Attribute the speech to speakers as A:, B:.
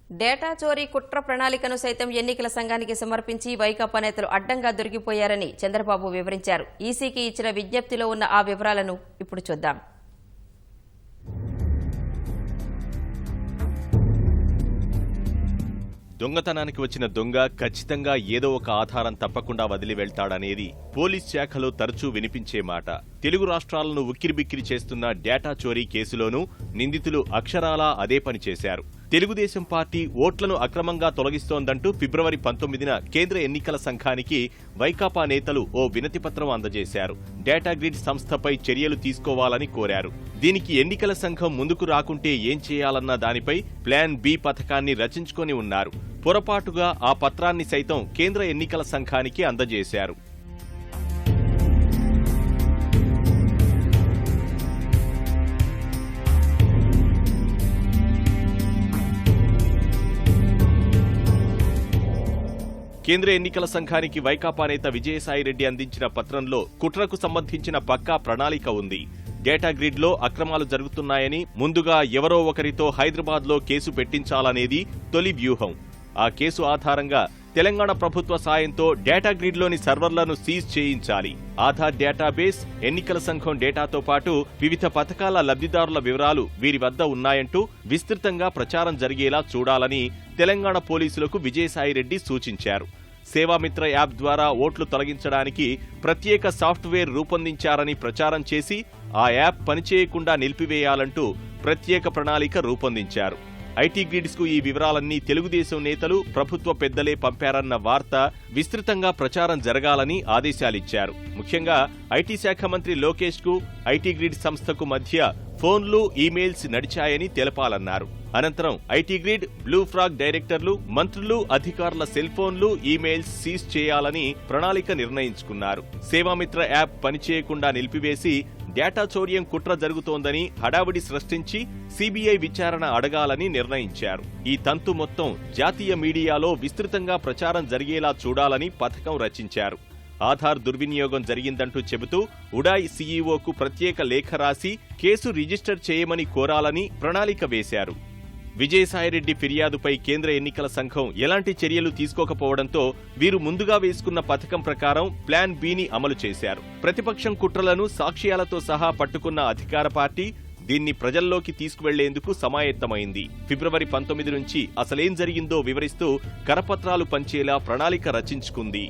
A: Data చోరీ కుట్ర ప్రణాళికను సైతం ఎన్నికల సంఘానికి సమర్పించి వైకాపా నేతలు అడ్డంగా దొరికిపోయారని చంద్రబాబు వివరించారు. ఈసీకి ఇచ్చిన విజ్ఞప్తిలో ఉన్న ఆ వివరాలను ఇప్పుడు చూద్దాం.
B: దొంగతనానికి వచ్చిన దొంగ ఖచ్చితంగా ఏదో ఒక ఆధారం తప్పకుండా వదిలి వెళ్తాడనేది పోలీస్ శాఖలో తరచూ వినిపించే మాట. తెలుగు రాష్ట్రాలను ఉక్కిరిబిక్కిరి చేస్తున్న డేటా చోరీ కేసులోనూ నిందితులు అక్షరాలా అదే పని చేశారు. తెలుగుదేశం పార్టీ ఓట్లను అక్రమంగా తొలగిస్తోందంటూ ఫిబ్రవరి 19న కేంద్ర ఎన్నికల సంఘానికి వైకాపా నేతలు ఓ వినతిపత్రం అందజేశారు. డేటా గ్రిడ్ సంస్థపై చర్యలు తీసుకోవాలని కోరారు. దీనికి ఎన్నికల సంఘం ముందుకు రాకుంటే ఏం చేయాలన్న దానిపై ప్లాన్ బి పథకాన్ని రచించుకొని ఉన్నారు. పొరపాటుగా ఆ పత్రాన్ని సైతం కేంద్ర ఎన్నికల సంఘానికి అందజేశారు. కేంద్ర ఎన్నికల సంఘానికి వైకాపా నేత విజయసాయిరెడ్డి అందించిన పత్రంలో కుట్రకు సంబంధించిన పక్కా ప్రణాళిక ఉంది. డేటా గ్రిడ్ లో అక్రమాలు జరుగుతున్నాయని ముందుగా ఎవరో ఒకరితో హైదరాబాద్లో కేసు పెట్టించాలనేది తొలి వ్యూహం. ఆ కేసు ఆధారంగా తెలంగాణ ప్రభుత్వ సాయంతో డేటా గ్రిడ్లోని సర్వర్లను సీజ్ చేయించాలి. ఆధార్ డేటాబేస్, ఎన్నికల సంఘం డేటాతో పాటు వివిధ పథకాల లబ్ధిదారుల వివరాలు వీరి వద్ద ఉన్నాయంటూ విస్తృతంగా ప్రచారం జరిగేలా చూడాలని తెలంగాణ పోలీసులకు విజయసాయిరెడ్డి సూచించారు. సేవామిత్ర యాప్ ద్వారా ఓట్లు తొలగించడానికి ప్రత్యేక సాఫ్ట్వేర్ రూపొందించారని ప్రచారం చేసి ఆ యాప్ పనిచేయకుండా నిలిపివేయాలంటూ ప్రత్యేక ప్రణాళిక రూపొందించారు. ఐటీ గ్రిడ్స్ కు ఈ వివరాలన్నీ తెలుగుదేశం నేతలు, ప్రభుత్వ పెద్దలే పంపారన్న వార్త విస్తృతంగా ప్రచారం జరగాలని ఆదేశాలిచ్చారు. ముఖ్యంగా ఐటీ శాఖ మంత్రి లోకేష్ కు ఐటీ గ్రిడ్ సంస్థకు మధ్య ఫోన్లు, ఈమెయిల్స్ నడిచాయని తెలపాలన్నారు. అనంతరం ఐటీ గ్రిడ్, బ్లూ ఫ్రాగ్ డైరెక్టర్లు, మంత్రులు, అధికారుల సెల్ ఫోన్లు, ఈమెయిల్స్ సీజ్ చేయాలని ప్రణాళిక నిర్ణయించుకున్నారు. సేవామిత్ర యాప్ పనిచేయకుండా నిలిపివేసి డేటా చౌర్యం కుట్ర జరుగుతోందని హడావుడి సృష్టించి సీబీఐ విచారణ అడగాలని నిర్ణయించారు. ఈ తంతు మొత్తం జాతీయ మీడియాలో విస్తృతంగా ప్రచారం జరిగేలా చూడాలని పథకం రచించారు. ఆధార్ దుర్వినియోగం జరిగిందంటూ చెబుతూ ఉడాయ్ సీఈఓకు ప్రత్యేక లేఖ రాసి కేసు రిజిస్టర్ చేయమని కోరాలని ప్రణాళిక వేశారు. విజయసాయిరెడ్డి ఫిర్యాదుపై కేంద్ర ఎన్నికల సంఘం ఎలాంటి చర్యలు తీసుకోకపోవడంతో వీరు ముందుగా వేసుకున్న పథకం ప్రకారం ప్లాన్ బిని అమలు చేశారు. ప్రతిపక్షం కుట్రలను సాక్ష్యాలతో సహా పట్టుకున్న అధికార పార్టీ దీన్ని ప్రజల్లోకి తీసుకువెళ్లేందుకు సమాయత్తమైంది. ఫిబ్రవరి 19 నుంచి అసలేం జరిగిందో వివరిస్తూ కరపత్రాలు పంచేలా ప్రణాళిక రచించుకుంది.